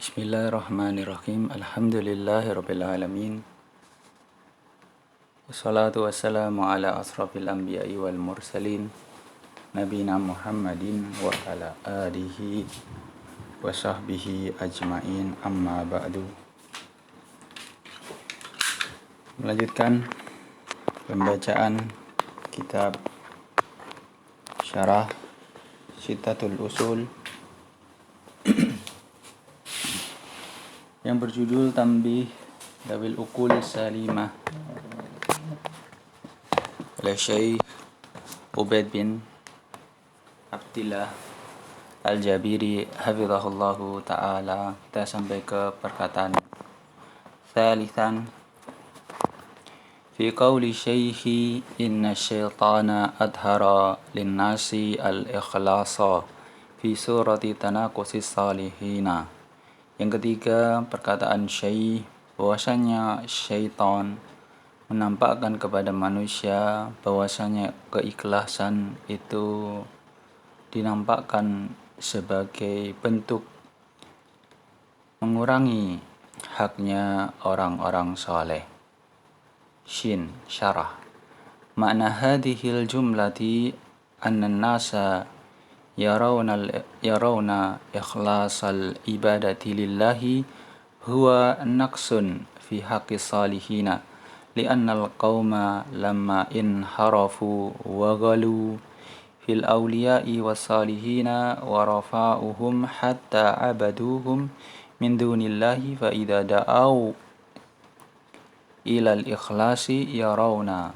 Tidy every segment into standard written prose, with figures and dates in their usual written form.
Bismillahirrahmanirrahim. Alhamdulillahirrabbilalamin. Wassalatu wassalamu ala asrafil anbiya'i wal mursalin Nabina Muhammadin wa ala alihi wa sahbihi ajma'in, amma ba'du. Melanjutkan pembacaan kitab Syarah Sittatul Usul yang berjudul Tanbih Dawil Uqul Salimah oleh Syekh Ubaid bin Abdillah Al-Jabiri hafizahullahu ta'ala. Kita sampai ke perkataan Thalithan fi qawli syekhi inna syaitana adhara linnasi al-ikhlasa fi surati tanaqusis salihina. Yang ketiga, perkataan syekh bahwasanya syaitan menampakkan kepada manusia bahwasanya keikhlasan itu dinampakkan sebagai bentuk mengurangi haknya orang-orang saleh. Shin syarah. Makna hadhil jumlati anna an-nasa yarawna ikhlasal ibadati lillahi huwa naqsun fi haqqi salihina li'annal qawma lamma inharafu wa ghalu fil awliya'i was salihina wa rafa'uhum hatta abaduhum min dunillahi fa idza da'au ilal ikhlasi yarawna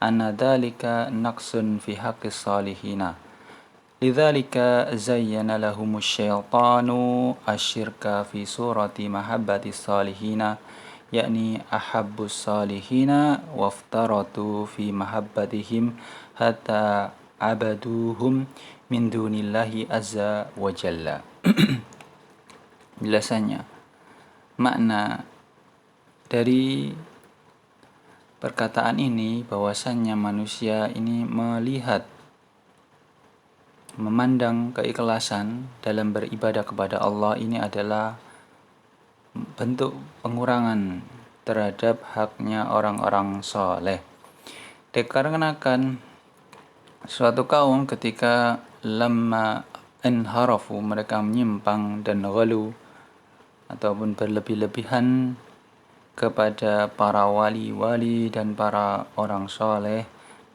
anna dhalika naqsun fi haqqi salihina. Lidzalika zayyana lahumu syaitanu asyirka fi surati mahabbati salihina, yakni ahabbus salihina waftaratu fi mahabbatihim hatta abaduhum min dunillahi azza wa jalla. Biasanya makna dari perkataan ini bahwasannya manusia ini memandang keikhlasan dalam beribadah kepada Allah ini adalah bentuk pengurangan terhadap haknya orang-orang soleh. Dikarenakan suatu kaum ketika lamma inharafu, mereka menyimpang dan ghalu ataupun berlebih-lebihan kepada para wali-wali dan para orang soleh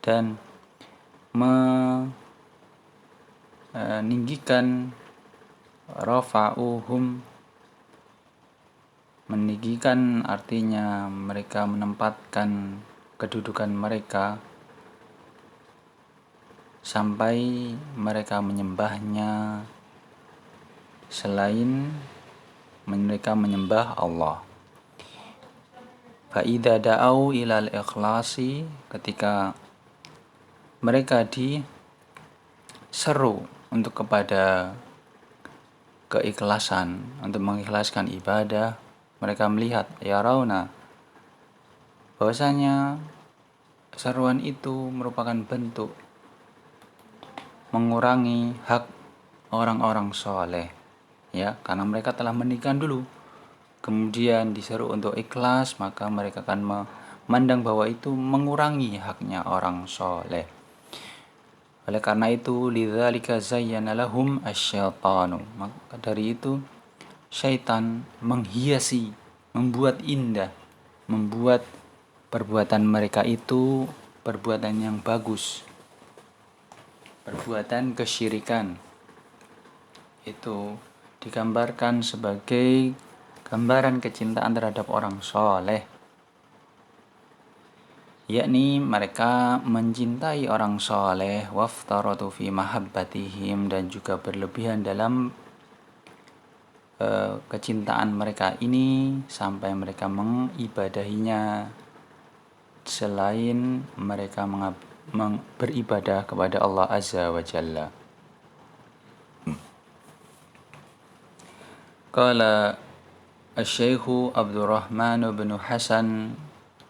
dan meninggikan rafa'uhum, meninggikan artinya mereka menempatkan kedudukan mereka sampai mereka menyembahnya selain mereka menyembah Allah. Fa idza da'au ilal ikhlasi, ketika mereka diseru untuk kepada keikhlasan, untuk mengikhlaskan ibadah, mereka melihat yarawna bahwasanya seruan itu merupakan bentuk mengurangi hak orang-orang soleh, ya, karena mereka telah menikah dulu, kemudian diseru untuk ikhlas, maka mereka akan memandang bahwa itu mengurangi haknya orang soleh. Oleh karena itu, lidzalika zayyana lahum asyaitanu, maka dari itu syaitan menghiasi, membuat indah, membuat perbuatan mereka itu perbuatan yang bagus, perbuatan kesyirikan. Itu digambarkan sebagai gambaran kecintaan terhadap orang soleh, yakni mereka mencintai orang soleh, waftaratu fi mahabbatihim, dan juga berlebihan dalam kecintaan mereka ini sampai mereka mengibadahinya selain mereka beribadah kepada Allah azza wa jalla. Qala Asy-Syaikh Abdurrahman bin Hasan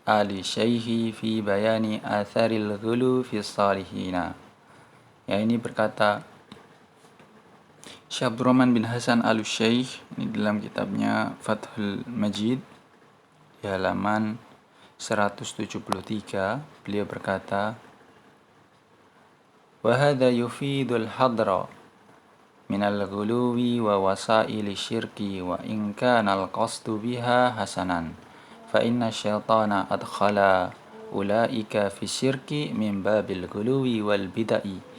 Ali Syaihi fi bayani atharil ghulu fi salihina. Ya, ini berkata Syekh Abdurrahman bin Hasan Al-Syeikh ini dalam kitabnya Fathul Majid di halaman 173 beliau berkata, wa hadha yufidul hadra minal ghuluwi wa wasaili syirki wa in kana al-qasdu biha hasanan fa inna syaitana adkhala ulaika fi syirki min babil ghuluwi wal bidai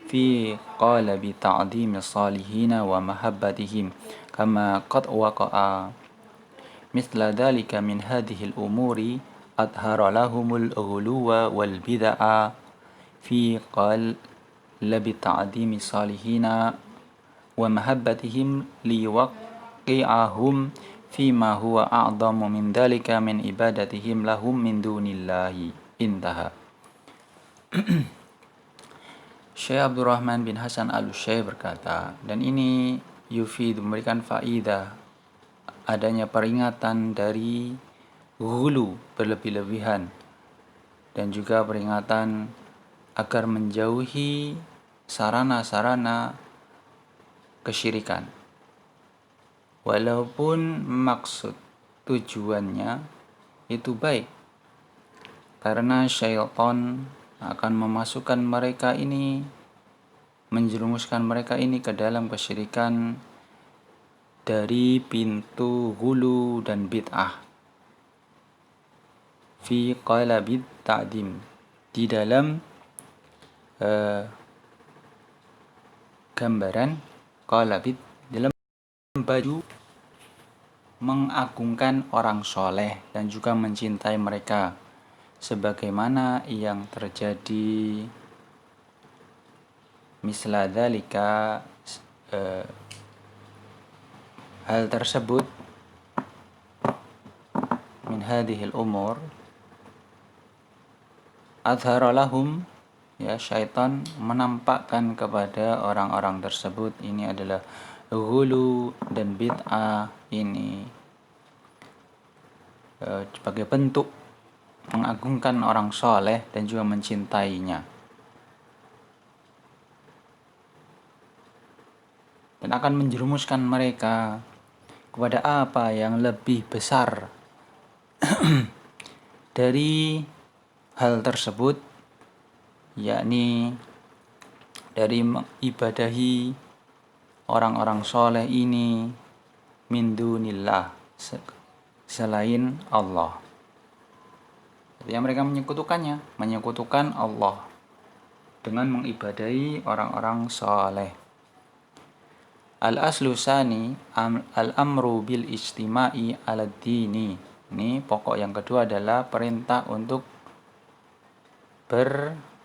fi qalabi ta'dhimi salihina wa mahabbatihim kama qad waqa'a mithla dhalika min hadhihi al-umuri adhara lahumul ghuluwa wal bid'a fi qalabi ta'dhimi salihina wa mahabbatihim liwaqi'ahum fima huwa a'dhamu min dhalika min ibadatihim lahum min dunillahi. Intaha. Syekh Abdurrahman bin Hasan Al-Syeikh berkata, dan ini memberikan faidah adanya peringatan dari ghulu, berlebih-lebihan, dan juga peringatan agar menjauhi sarana-sarana kesyirikan. Walaupun maksud tujuannya itu baik, karena syaitan akan memasukkan mereka ini, menjerumuskan mereka ini ke dalam kesyirikan dari pintu ghulu dan bid'ah. Fi qalabit ta'dim, di dalam gambaran qalabit, dalam baju mengagungkan orang soleh dan juga mencintai mereka, sebagaimana yang terjadi misla dzalika, hal tersebut min hadhil umur adhara lahum, ya, syaitan menampakkan kepada orang-orang tersebut ini adalah ghulu dan bid'ah ini sebagai bentuk mengagungkan orang soleh dan juga mencintainya, dan akan menjerumuskan mereka kepada apa yang lebih besar dari hal tersebut, yakni dari mengibadahi orang-orang soleh ini min dunillah, selain Allah. Jadi mereka menyekutukan Allah dengan mengibadahi orang-orang soleh. Al-aslu sani al-amru bil ijtima'i ala dini. Ini pokok yang kedua adalah perintah untuk bersatu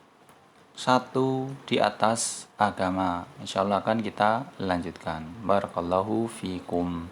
di atas agama. Insyaallah akan kita lanjutkan. Barakallahu fikum.